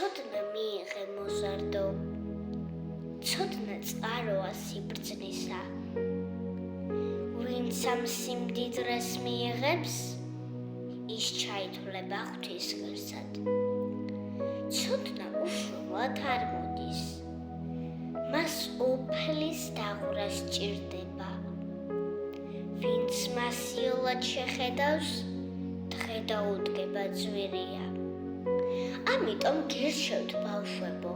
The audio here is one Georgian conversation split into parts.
ცოდნა მიიღე მოზარდო, ცოდნა წყაროა სიბრძნისა. ვინც ამ სიმდიდრეს მიიღებს, ის ჩაითვლება ღვთისღერსად. ცოდნა უშუალოდ არ მოდის, მას ოფლის დაღვრა სჭირდება. ვინც მას იოლად შეხედავს, დღე დაუდგება ძვირია. ამიტომ გირჩევთ ბავშვებო,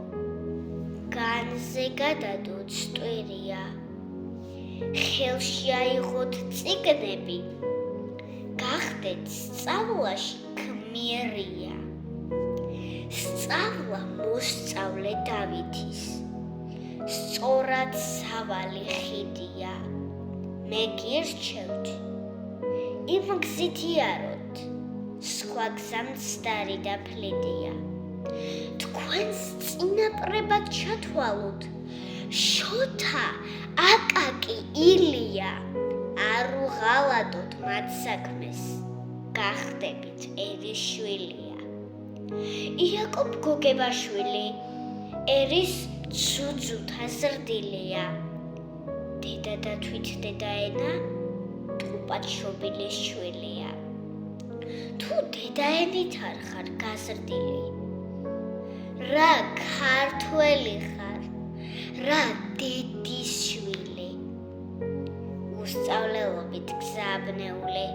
განზე გადადოთ სტვირია. ხელში აიღოთ წიგნები, გახდეთ სწავლაში გმირია. სწავლა მოსწავლე დავითის, სწორად სავალი ხიდია. მე გირჩევთ, იმ გზით იაროთ, სხვა გზა მცდარი და ფლიდია. თქვენს წინაპრებად ჩათვალოთ, შოთა, აკაკი, ილია. არ უღალატოთ მათ საქმეს, გახდებით ერის შვილია. იაკობ გოგებაშვილი ერის ძუძუთა ზრდილია. დედა და თვით დედაენა ტყუპაჩობილის შვილია. თუ დედაენით არ ხარ გაზრდილი, რა ქართველი ხარ, რა დედის შვილი. უსწავლელობით გზა აბნეული,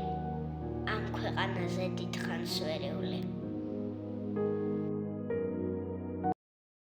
ამ ქვეყანაზე დიდხანს ვერეული.